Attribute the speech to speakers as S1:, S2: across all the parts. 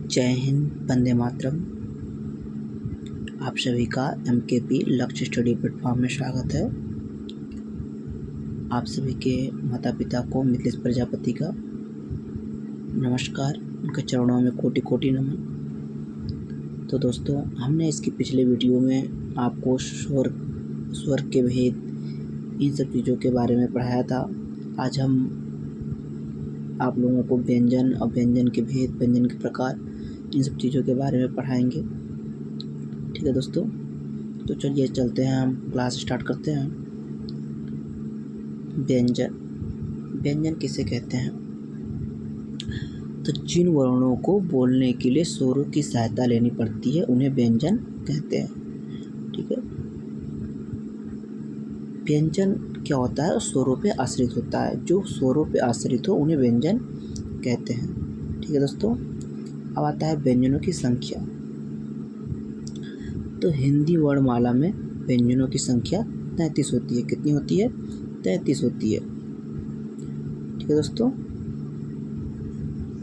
S1: जय हिंद, वंदे मातरम। आप सभी का MKP लक्ष्य स्टडी प्लेटफॉर्म में स्वागत है। आप सभी के माता पिता को मिथिलेश प्रजापति का नमस्कार, उनके चरणों में कोटि कोटि नमन। तो दोस्तों, हमने इसकी पिछले वीडियो में आपको स्वर के भेद, इन सब चीज़ों के बारे में पढ़ाया था। आज हम आप लोगों को व्यंजन और व्यंजन के भेद, व्यंजन के प्रकार, इन सब चीज़ों के बारे में पढ़ाएंगे। ठीक है दोस्तों, तो चलिए चलते हैं, हम क्लास स्टार्ट करते हैं। व्यंजन किसे कहते हैं? तो जिन वर्णों को बोलने के लिए स्वरों की सहायता लेनी पड़ती है उन्हें व्यंजन कहते हैं। ठीक है, व्यंजन क्या होता है? स्वरों पे आश्रित होता है। जो स्वरों पे आश्रित हो उन्हें व्यंजन कहते हैं। ठीक है दोस्तों, अब आता है व्यंजनों की संख्या। तो हिंदी वर्णमाला में व्यंजनों की संख्या 33 होती है। कितनी होती है? 33 होती है। ठीक है दोस्तों,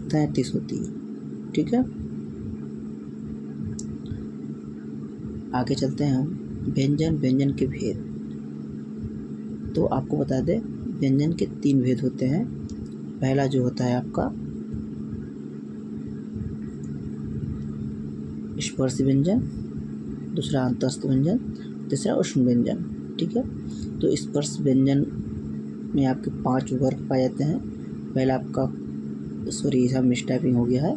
S1: 33 होती है। ठीक है, आगे चलते हैं हम। व्यंजन के भेद। तो आपको बता दें, व्यंजन के 3 भेद होते हैं। पहला जो होता है आपका स्पर्श व्यंजन, दूसरा अंतस्थ व्यंजन, तीसरा उष्ण व्यंजन। ठीक है, तो स्पर्श व्यंजन में आपके 5 वर्ग पाए जाते हैं। पहला आपका, सॉरी यहाँ मिसटाइपिंग हो गया है,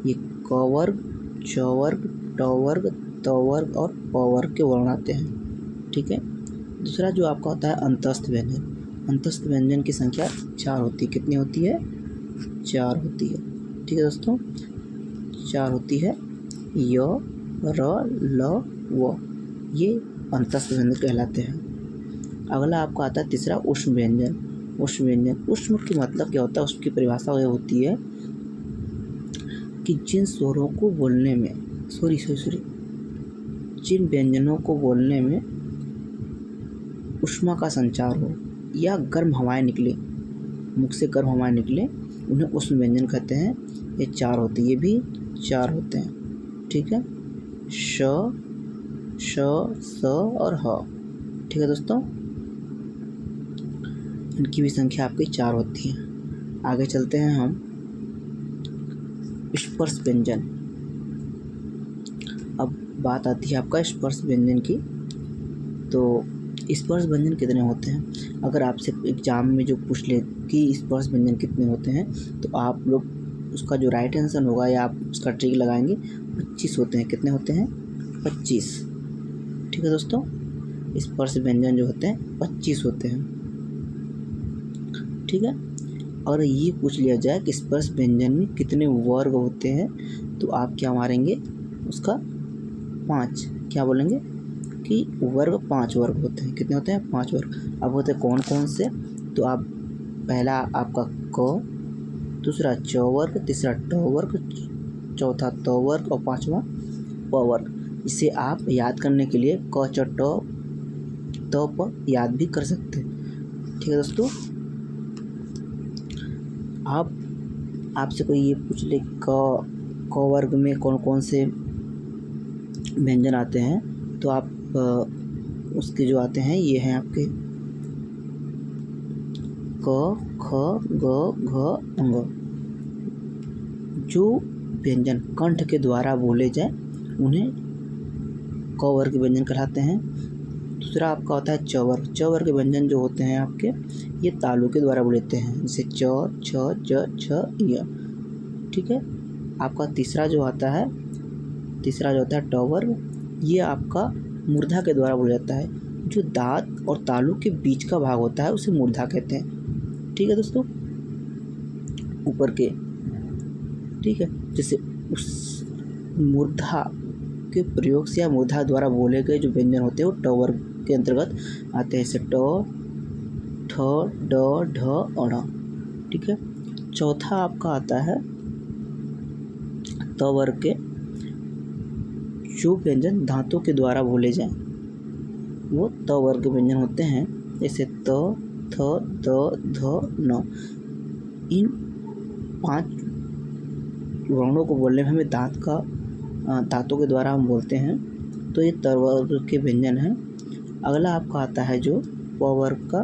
S1: ये क वर्ग, च वर्ग, ट वर्ग, त वर्ग और प वर्ग के वर्ण आते हैं। ठीक है, दूसरा जो आपका होता है अंतस्थ व्यंजन। अंतस्थ व्यंजन की संख्या 4 होती है। कितनी होती है? 4 होती है। ठीक है दोस्तों, 4 होती है। य, र, ल, व, ये अंतस्थ व्यंजन कहलाते हैं। अगला आपका आता है तीसरा उष्ण व्यंजन। उष्ण की मतलब क्या होता है? उसकी परिभाषा यह होती है कि जिन स्वरों को बोलने में जिन व्यंजनों को बोलने में ऊष्मा का संचार हो या गर्म हवाएं निकले, मुख से गर्म हवाएं निकले, उन्हें उष्ण व्यंजन कहते हैं। ये 4 होते हैं, ये भी 4 होते हैं। ठीक है, श, स और ह। ठीक है दोस्तों, इनकी भी संख्या आपकी 4 होती है। आगे चलते हैं हम। स्पर्श व्यंजन। अब बात आती है आपका स्पर्श व्यंजन की। तो स्पर्श व्यंजन कितने होते हैं? अगर आपसे एग्जाम में जो पूछ ले कि स्पर्श व्यंजन कितने होते हैं, तो आप लोग उसका जो राइट आंसर होगा या आप उसका ट्रिक लगाएंगे, 25 होते हैं। कितने होते हैं? 25। ठीक है दोस्तों, स्पर्श व्यंजन जो होते हैं 25 होते हैं। ठीक है, और ये पूछ लिया जाए कि स्पर्श व्यंजन में कितने वर्ग होते हैं, तो आप क्या मारेंगे उसका? 5। क्या बोलेंगे कि वर्ग 5 वर्ग होते हैं। कितने होते हैं? 5 वर्ग। अब होते हैं कौन कौन से? तो आप, पहला आपका क, दूसरा च वर्ग, तीसरा ट वर्ग, चौथा त वर्ग और पांचवा प वर्ग। इसे आप याद करने के लिए क, च, ट, त, प याद भी कर सकते हैं। ठीक है दोस्तों, आपसे कोई ये पूछ ले क वर्ग में कौन कौन से व्यंजन आते हैं, तो आप उसके जो आते हैं ये हैं आपके क, ख, ग, घ, अंग। जो व्यंजन कंठ के द्वारा बोले जाए उन्हें क वर्ग के व्यंजन कहलाते हैं। दूसरा आपका होता है च वर्ग। च वर्ग के व्यंजन जो होते हैं आपके, ये तालु के द्वारा बोलते हैं, जैसे च, छ, ज, छ, य। ठीक है, आपका तीसरा जो होता है ट वर्ग, ये आपका मूर्धा के द्वारा बोला जाता है। जो दांत और तालु के बीच का भाग होता है उसे मूर्धा कहते हैं। ठीक है दोस्तों, ऊपर के। ठीक है, जैसे उस मूर्धा के प्रयोग से या मूर्धा द्वारा बोले गए जो व्यंजन होते हैं वो ट वर्ग के अंतर्गत आते हैं, जैसे ट, ठ, ड, ढ और ण। ठीक है, चौथा आपका आता है त वर्ग के जो व्यंजन दांतों के द्वारा बोले जाएं, वो त वर्ग के व्यंजन होते हैं, जैसे त, थ, द, ध, न। इन 5 वर्णों को बोलने में हमें दांतों के द्वारा हम बोलते हैं, तो ये त वर्ग के व्यंजन हैं। अगला आपका आता है जो प वर्ग का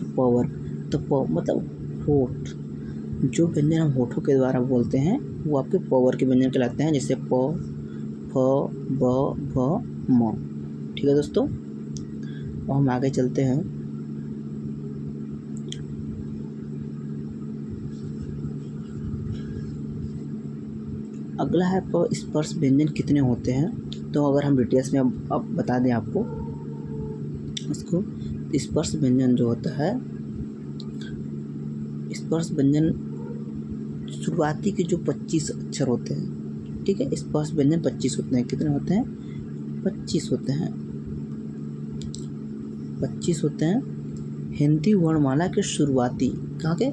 S1: प वर्ग, तो प मतलब होठ। जो व्यंजन हम होठों के द्वारा बोलते हैं वो आपके प वर्ग के व्यंजन कहलाते हैं, जैसे प, फ, ब, भ, म। ठीक है दोस्तों, अब हम आगे चलते हैं। अगला है स्पर्श व्यंजन कितने होते हैं। तो अगर हम डिटेल्स में अब बता दें आपको इसको, स्पर्श व्यंजन जो होता है, स्पर्श व्यंजन शुरुआती के जो 25 अक्षर होते हैं, ठीक है, स्पर्श व्यंजन 25 होते हैं। कितने होते हैं? 25 होते हैं। 25 होते हैं हिंदी वर्णमाला के शुरुआती, कहाँ के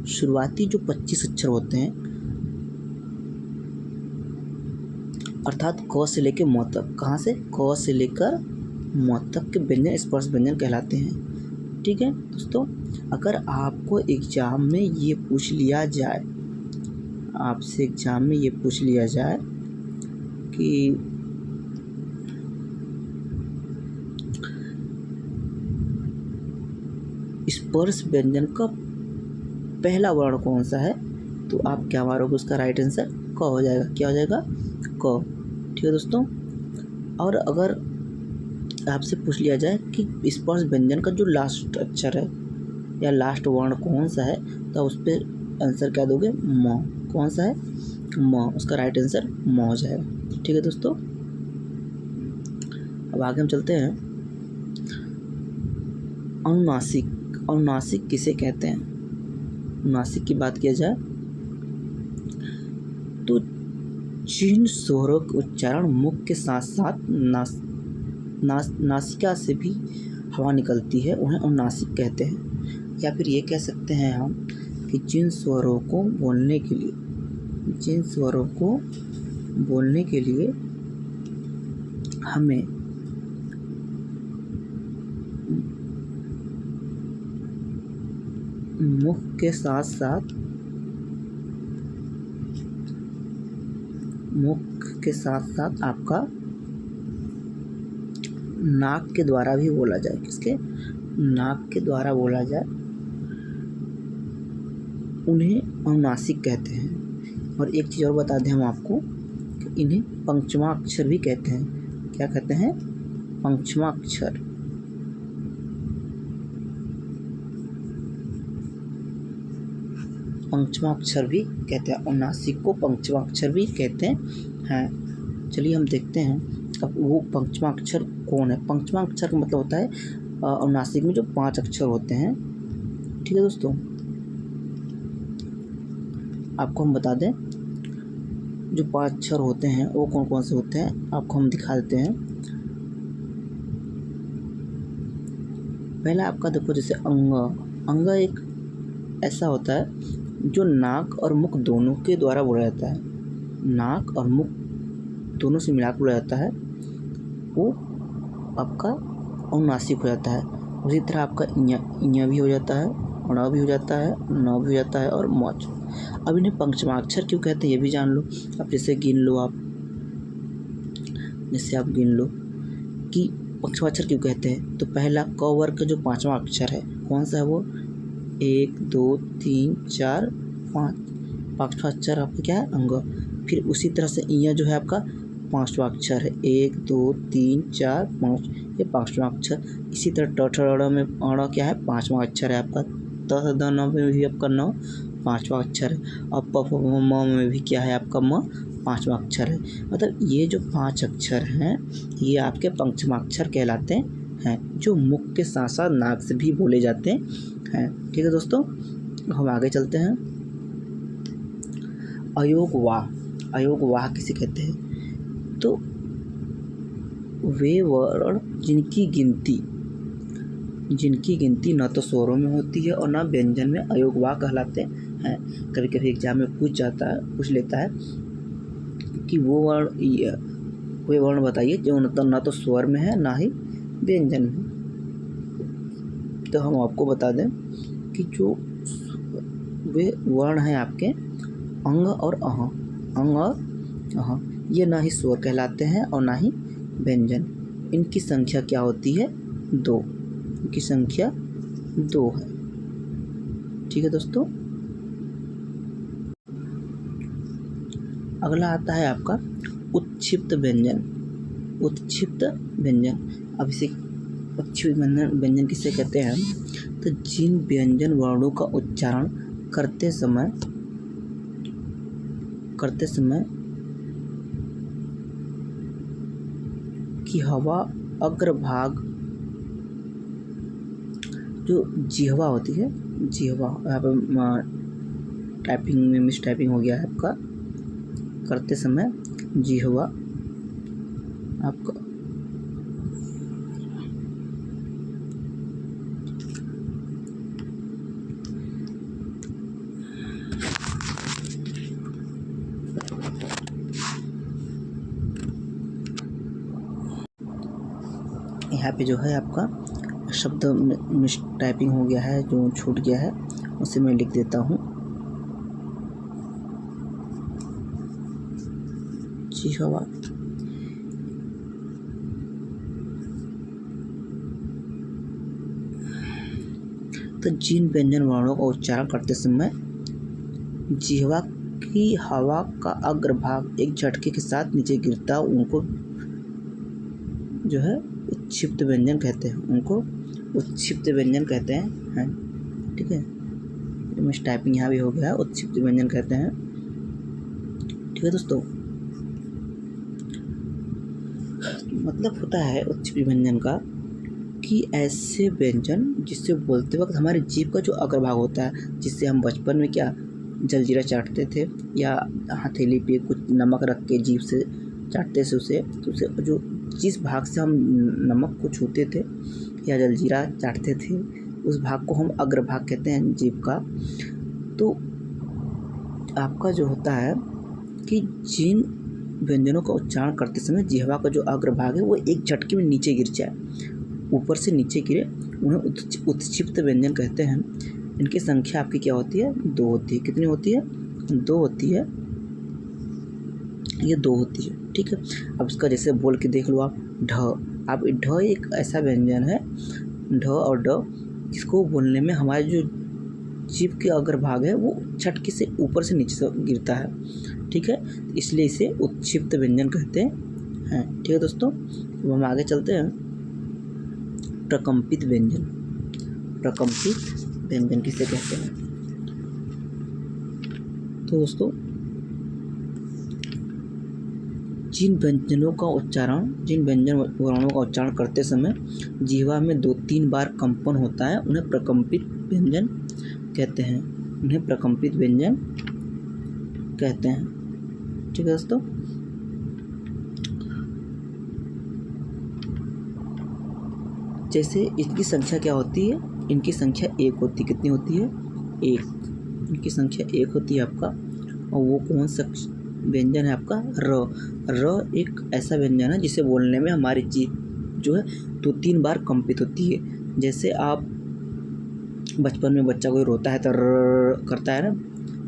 S1: शुरुआती जो 25 अक्षर होते हैं, अर्थात क से लेकर म तक। कहाँ से? क से लेकर म तक के व्यंजन स्पर्श व्यंजन कहलाते हैं। ठीक है दोस्तों, अगर आपको एग्जाम में ये पूछ लिया जाए, आपसे एग्जाम में ये पूछ लिया जाए कि स्पर्श व्यंजन का पहला वर्ण कौन सा है, तो आप क्या मारोगे? उसका राइट आंसर क हो जाएगा। क्या हो जाएगा? क। ठीक है दोस्तों, और अगर आपसे पूछ लिया जाए कि स्पर्श व्यंजन का जो लास्ट अक्षर है या लास्ट वर्ण कौन सा है, तो उस पर आंसर क्या दोगे? म। कौन सा है? म। उसका राइट आंसर म हो जाएगा। ठीक है दोस्तों, अब आगे हम चलते हैं। अनुनासिक। अनुनासिक किसे कहते हैं? अनुनासिक की बात किया जाए तो जिन स्वरों का उच्चारण मुख के साथ साथ नासिका से भी हवा निकलती है, उन्हें अनुनासिक कहते हैं। या फिर ये कह सकते हैं हम कि जिन स्वरों को बोलने के लिए हमें मुख के साथ साथ आपका नाक के द्वारा भी बोला जाए। किसके? नाक के द्वारा बोला जाए, उन्हें अनुनासिक कहते हैं। और एक चीज़ और बता दें हम आपको कि इन्हें पंचमाक्षर भी कहते हैं। क्या कहते हैं? पंचमाक्षर। पंचमाक्षर भी कहते हैं, अनुनासिक को पंचमाक्षर भी कहते हैं। चलिए हम देखते हैं अब वो पंचमाक्षर कौन है। पंचमाक्षर का मतलब होता है अनुनासिक में जो 5 अक्षर होते हैं। ठीक है दोस्तों, आपको हम बता दें जो 5 अक्षर होते हैं वो कौन कौन से होते हैं, आपको हम दिखा देते हैं। पहला आपका देखो, जैसे अंग। अंग एक ऐसा होता है जो नाक और मुख दोनों के द्वारा बोला जाता है। नाक और मुख दोनों से मिलाकर बोला जाता है, वो आपका अनुनासिक हो जाता है। उसी तरह आपका इया भी हो जाता है, ण भी हो जाता है, न भी हो जाता है और मौच। अब इन्हें पंचमाक्षर क्यों कहते हैं ये भी जान लो। अब जैसे गिन लो आप, गिन लो कि पंचमाक्षर क्यों कहते हैं। तो पहला क वर्ग का जो 5वां अक्षर है कौन सा है? वो 1 2 3 4 5, 5वां अक्षर आपका क्या है? अंग। फिर उसी तरह से इया जो है आपका 5वां अक्षर है, 1 2 3 4 5, ये 5वां अक्षर। इसी तरह ट ठ ड़ में अड़ क्या है? 5वां अक्षर है आपका। त थ द न में भी आपका न 5वां अक्षर है। और प फ म में भी क्या है आपका? म 5वां अक्षर है। मतलब ये जो 5 अक्षर हैं ये आपके पंचमाक्षर कहलाते हैं, जो मुख के साथ साथ नाक से भी बोले जाते हैं। ठीक है दोस्तों, हम आगे चलते हैं। अयोगवाह। अयोगवाह किसे कहते हैं? तो वे वर्ण जिनकी गिनती न तो स्वरों में होती है और न व्यंजन में, अयोगवाह कहलाते हैं। कभी कभी एग्जाम में पूछ लेता है कि वो वर्ण बताइए जो न तो स्वर में है ना ही व्यंजन में। तो हम आपको बता दें कि जो वे वर्ण हैं आपके अंग और अह, अंग और अह, ये ना ही स्वर कहलाते हैं और ना ही व्यंजन। इनकी संख्या क्या होती है? 2। इनकी संख्या 2 है। ठीक है दोस्तों। अगला आता है आपका उत्क्षिप्त व्यंजन। उत्क्षिप्त व्यंजन, अब इसे उत्क्षिप्त व्यंजन किसे कहते हैं? तो जिन व्यंजन वर्णों का उच्चारण करते समय की हवा अग्रभाग, जो जिह्वा होती है, जिह्वा, यहाँ पर टाइपिंग में मिस टाइपिंग हो गया है आपका, करते समय जिह्वा आपका यहाँ पे जो है आपका शब्द मिस टाइपिंग हो गया है, जो छूट गया है उसे मैं लिख देता हूँ। जिह्वा, तो जिन व्यंजन वर्णों का उच्चारण करते समय जिह्वा की हवा का अग्रभाग एक झटके के साथ नीचे गिरता, उनको जो है उत्क्षिप्त व्यंजन कहते हैं। उनको उत्क्षिप्त व्यंजन कहते हैं। ठीक है, मिस टाइपिंग यहाँ भी हो गया है, उत्क्षिप्त व्यंजन कहते हैं। ठीक है दोस्तों, मतलब होता है उत्क्षिप्त व्यंजन का कि ऐसे व्यंजन जिससे बोलते वक्त हमारे जीभ का जो अग्रभाग होता है, जिससे हम बचपन में क्या जलजीरा चाटते थे या हथेली पे कुछ नमक रख के जीभ से चाटते थे उसे, तो उसे जो जिस भाग से हम नमक को छूते थे या जलजीरा चाटते थे, उस भाग को हम अग्रभाग कहते हैं जीभ का। तो आपका जो होता है कि जिन व्यंजनों का उच्चारण करते समय जिह्वा का जो अग्रभाग है वो एक झटके में नीचे गिर जाए, ऊपर से नीचे गिरे, उन्हें उत्क्षिप्त व्यंजन कहते हैं। इनकी संख्या आपकी क्या होती है? 2 होती है। कितनी होती है? 2 होती है। ये 2 होती है। ठीक है, अब इसका जैसे बोल के देख लो आप, ढ। अब ढ एक ऐसा व्यंजन है, ढ और ड, जिसको बोलने में हमारे जो जीभ के अग्रभाग है वो झटके से ऊपर से नीचे से गिरता है। ठीक है, इसलिए इसे उत्क्षिप्त व्यंजन कहते हैं। ठीक है दोस्तों, अब हम आगे चलते हैं। प्रकंपित व्यंजन। प्रकंपित व्यंजन किसे कहते हैं? तो दोस्तों, जिन व्यंजन वर्णों का उच्चारण करते समय जिह्वा में 2-3 बार कंपन होता है, उन्हें प्रकंपित व्यंजन कहते हैं। उन्हें प्रकंपित व्यंजन कहते हैं। ठीक है दोस्तों, जैसे इनकी संख्या क्या होती है? इनकी संख्या 1 होती है। कितनी होती है? 1। इनकी संख्या 1 होती है आपका, और वो कौन सा व्यंजन है आपका? र। र एक ऐसा व्यंजन है जिसे बोलने में हमारी जीभ जो है 2-3 बार कंपित होती है। जैसे आप बचपन में बच्चा कोई रोता है तो र करता है ना,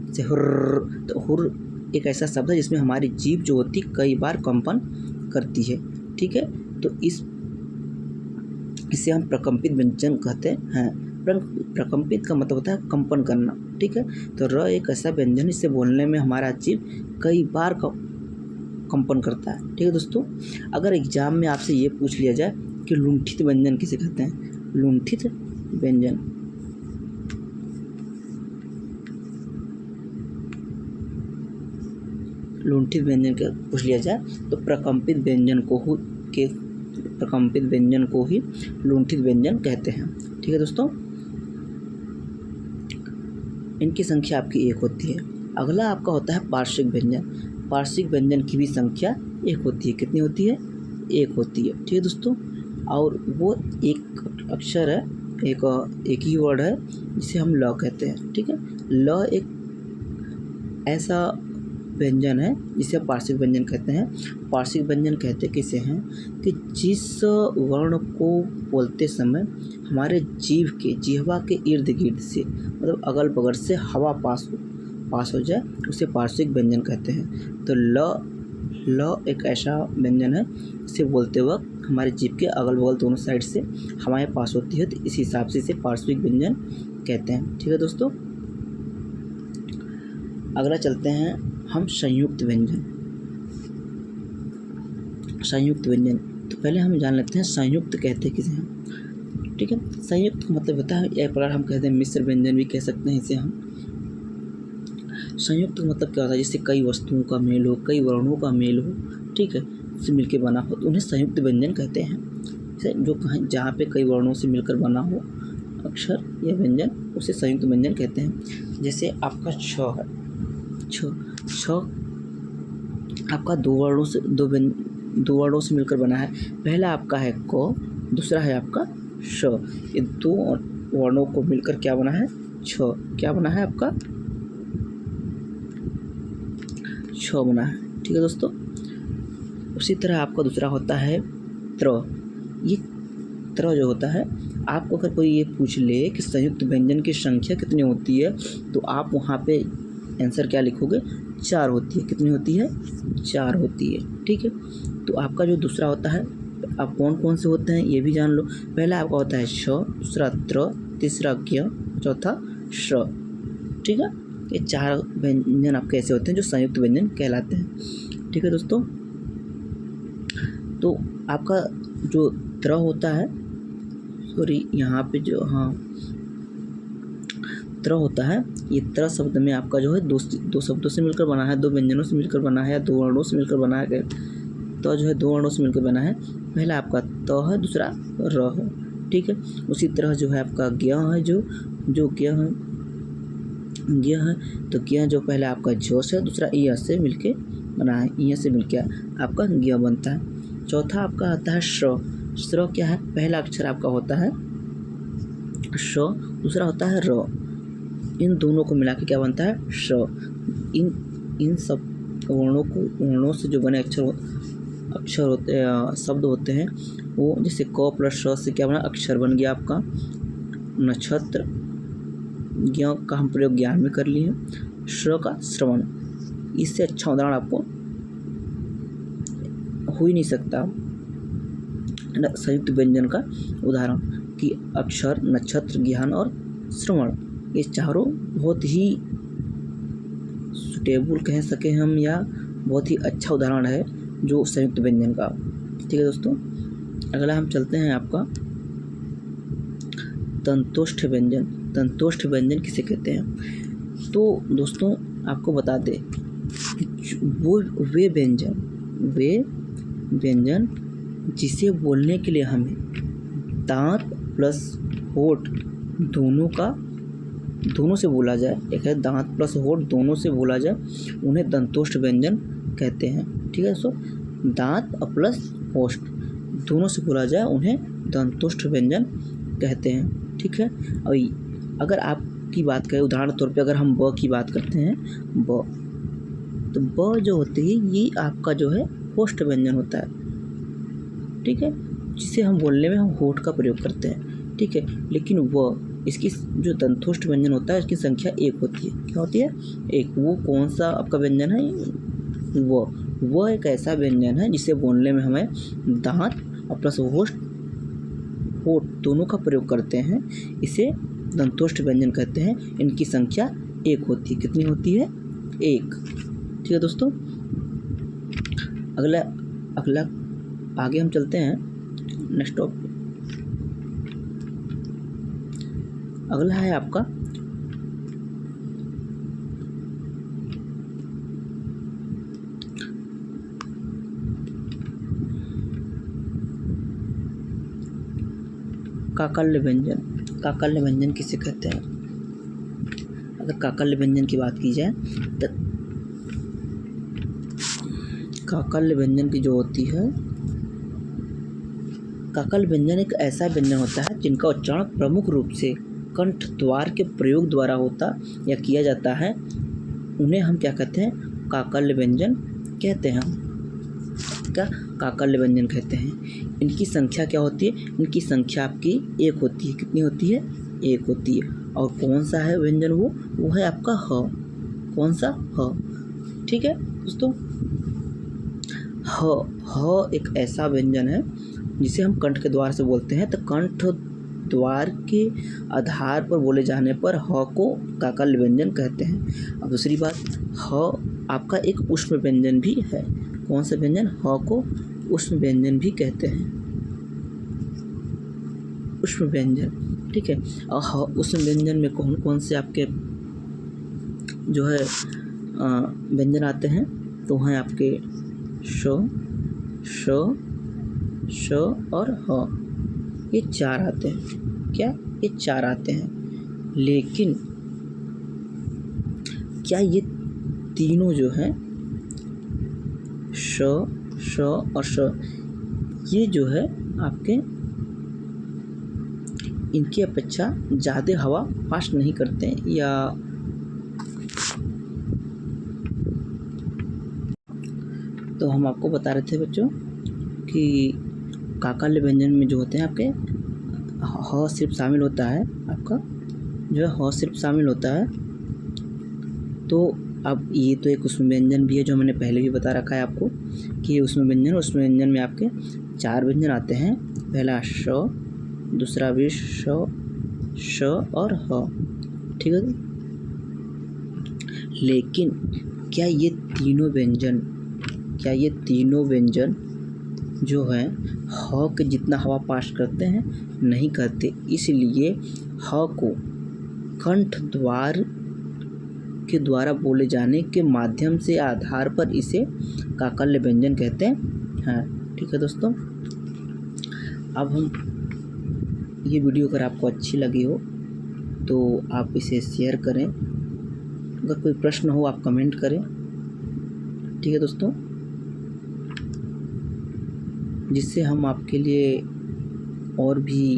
S1: जैसे हुर्र, तो हुर्र एक ऐसा शब्द है जिसमें हमारी जीभ जो होती है कई बार कंपन करती है। ठीक है, तो इसे हम प्रकंपित व्यंजन कहते हैं। प्रकंपित का मतलब होता है कंपन करना। ठीक है, तो र एक ऐसा व्यंजन है जिसे बोलने में हमारा जीभ कई बार कंपन करता है। ठीक है दोस्तों, अगर एग्जाम में आपसे ये पूछ लिया जाए कि लुंठित व्यंजन किसे कहते हैं? लुंठित व्यंजन, लुंठित व्यंजन का पूछ लिया जाए तो प्रकंपित व्यंजन को ही लुंठित व्यंजन कहते हैं। ठीक है दोस्तों, इनकी संख्या आपकी 1 होती है। अगला आपका होता है पार्श्विक व्यंजन। पार्श्विक व्यंजन की भी संख्या 1 होती है। कितनी होती है? 1 होती है। ठीक है दोस्तों, और वो एक अक्षर है, एक ही वर्ड है जिसे हम ल कहते हैं। ठीक है, ल एक ऐसा व्यंजन है जिसे पार्श्विक व्यंजन कहते हैं। पार्श्विक व्यंजन कहते किसे हैं? कि जिस वर्ण को बोलते समय हमारे जिह्वा के इर्द गिर्द से, मतलब अगल बगल से हवा पास पास हो जाए उसे पार्श्विक व्यंजन कहते हैं। तो ल एक ऐसा व्यंजन है इसे बोलते वक्त हमारे जीभ के अगल बगल दोनों साइड से हवाएं पास होती है, तो इस हिसाब से इसे पार्श्विक व्यंजन कहते हैं। ठीक है दोस्तों, अगला चलते हैं हम संयुक्त व्यंजन। संयुक्त व्यंजन, तो पहले हम जान लेते हैं संयुक्त कहते किसे हैं। ठीक है, संयुक्त का मतलब होता है, एक प्रकार हम कहते हैं मिश्र व्यंजन भी कह सकते हैं इसे हम। संयुक्त का मतलब क्या होता है, जैसे कई वस्तुओं का मेल हो, कई वर्णों का मेल हो, ठीक है, से मिलकर बना हो, तो उन्हें संयुक्त व्यंजन कहते हैं। जैसे जो कहीं जहाँ पे कई वर्णों से मिलकर बना हो अक्षर या व्यंजन, उसे संयुक्त व्यंजन कहते हैं। जैसे आपका छ है, छ आपका दो वर्णों से मिलकर बना है। पहला आपका है क, दूसरा है आपका श। ये दो वर्णों को मिलकर क्या बना है, छ। क्या बना है आपका, छ बना है। ठीक है दोस्तों, उसी तरह आपका दूसरा होता है त्र। ये त्र जो होता है, आपको अगर कोई ये पूछ ले कि संयुक्त व्यंजन की संख्या कितनी होती है, तो आप वहाँ पे आंसर क्या लिखोगे, 4 होती है। कितनी होती है, 4 होती है। ठीक है, तो आपका जो दूसरा होता है, आप कौन कौन से होते हैं ये भी जान लो। पहला आपका होता है श, दूसरा त्र, तीसरा ज्ञ, चौथा श। ठीक है, ये 4 व्यंजन आपके ऐसे होते हैं जो संयुक्त व्यंजन कहलाते हैं। ठीक है दोस्तों, तो आपका जो त्र होता है, सॉरी यहाँ पे जो त्र होता है, ये त्र शब्द में आपका जो है दो शब्दों से मिलकर बना है, 2 व्यंजनों से मिलकर बना है, या 2 वर्णों से मिलकर बना है। तो जो है 2 वर्णों से मिलकर बना है। पहला आपका त है, दूसरा र है। ठीक है, उसी तरह जो है आपका ज्ञ है, जो ज्ञ है, तो ज्ञ जो पहला आपका ज से, दूसरा इ से मिलके बना है, इ से मिलके आपका ज्ञ बनता है। चौथा आपका आता है श्र। श्र क्या है, पहला अक्षर आपका होता है श, दूसरा होता है र। इन दोनों को मिला के क्या बनता है, श। इन सब वर्णों से जो बने अक्षर होते शब्द होते हैं, वो जैसे क प्लस श से क्या बना, अक्षर बन गया आपका नक्षत्र। ज्ञ का हम प्रयोग ज्ञान में कर लिए, श्र का श्रवण। इससे अच्छा उदाहरण आपको हो ही नहीं सकता संयुक्त व्यंजन का उदाहरण, कि अक्षर, नक्षत्र, ज्ञान और श्रवण, ये चारों बहुत ही सुटेबल कह सके हम, या बहुत ही अच्छा उदाहरण है जो संयुक्त व्यंजन का। ठीक है दोस्तों, अगला हम चलते हैं आपका तंतुष्ठ व्यंजन। तंतुष्ठ व्यंजन किसे कहते हैं, तो दोस्तों आपको बता दें कि वे व्यंजन जिसे बोलने के लिए हमें दांत प्लस होठ दोनों से बोला जाए, एक है दांत प्लस होठ दोनों से बोला जाए, उन्हें दंतोष्ठ व्यंजन कहते हैं। ठीक है दोस्तों, दांत और प्लस होठ दोनों से बोला जाए उन्हें दंतोष्ठ व्यंजन कहते हैं। ठीक है, और अगर आपकी बात करें उदाहरण तौर पे, अगर हम ब की बात करते हैं, ब, तो ब जो होती है ये आपका जो है होष्ठ व्यंजन होता है। ठीक है, जिसे हम बोलने में हम होठ का प्रयोग करते हैं। ठीक है, लेकिन इसकी जो दंतोष्ठ व्यंजन होता है इसकी संख्या 1 होती है। क्या होती है, 1। वो कौन सा आपका व्यंजन है, वो एक ऐसा व्यंजन है जिसे बोलने में हमें दांत और प्लस होठ दोनों का प्रयोग करते हैं, इसे दंतोष्ठ व्यंजन कहते हैं। इनकी संख्या 1 होती है। कितनी होती है, 1। ठीक है दोस्तों, अगला आगे हम चलते हैं नेक्स्ट टॉपिक। अगला है आपका काकल्य व्यंजन। काकल्य व्यंजन किसे कहते हैं, अगर काकल्य व्यंजन की बात की जाए तो काकल्य व्यंजन की जो होती है, काकल्य व्यंजन एक ऐसा व्यंजन होता है जिनका उच्चारण प्रमुख रूप से कंठ द्वार के प्रयोग द्वारा होता या किया जाता है, उन्हें हम क्या कहते हैं, काकल्य व्यंजन कहते हैं। क्या, काकल्य व्यंजन कहते हैं। इनकी संख्या क्या होती है, इनकी संख्या आपकी 1 होती है। कितनी होती है, 1 होती है। और कौन सा है व्यंजन, वो है आपका ह। कौन सा? ह। ठीक है दोस्तों, ह एक ऐसा व्यंजन है जिसे हम कंठ के द्वार से बोलते हैं। तो कंठ द्वार के आधार पर बोले जाने पर ह को काकल्य व्यंजन कहते हैं। अब दूसरी बात, ह आपका एक ऊष्म व्यंजन भी है। कौन सा व्यंजन? ह को ऊष्म व्यंजन भी कहते हैं, ऊष्म व्यंजन। ठीक है, और ऊष्म व्यंजन में कौन कौन से आपके जो है व्यंजन आते हैं? तो हैं आपके श, श और ह, ये 4 आते हैं। क्या? ये 4 आते हैं। लेकिन क्या ये तीनों जो हैं श और श, ये जो है आपके इनकी अपेक्षा ज़्यादा हवा पास नहीं करते हैं? या तो हम आपको बता रहे थे बच्चों कि काकल्य व्यंजन में जो होते हैं आपके ह सिर्फ शामिल होता है, आपका जो है ह सिर्फ शामिल होता है। तो अब ये तो एक ऊष्म व्यंजन भी है जो मैंने पहले भी बता रखा है आपको कि ऊष्म व्यंजन में आपके 4 व्यंजन आते हैं। पहला श, दूसरा भी श और ह। ठीक है, लेकिन क्या ये तीनों व्यंजन जो हैं ह के जितना हवा पास करते हैं? नहीं करते। इसलिए ह को कंठ द्वार के द्वारा बोले जाने के माध्यम से आधार पर इसे काकल्य व्यंजन कहते हैं। ठीक है दोस्तों, अब हम ये वीडियो अगर आपको अच्छी लगी हो तो आप इसे शेयर करें। अगर कोई प्रश्न हो आप कमेंट करें। ठीक है दोस्तों, जिससे हम आपके लिए और भी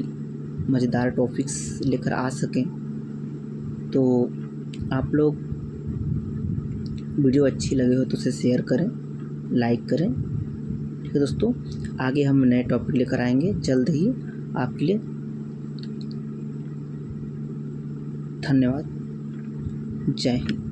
S1: मज़ेदार टॉपिक्स लेकर आ सकें। तो आप लोग वीडियो अच्छी लगे हो तो उसे शेयर करें, लाइक करें। ठीक है दोस्तों, आगे हम नए टॉपिक लेकर आएंगे जल्द ही आपके लिए। धन्यवाद। जय हिंद।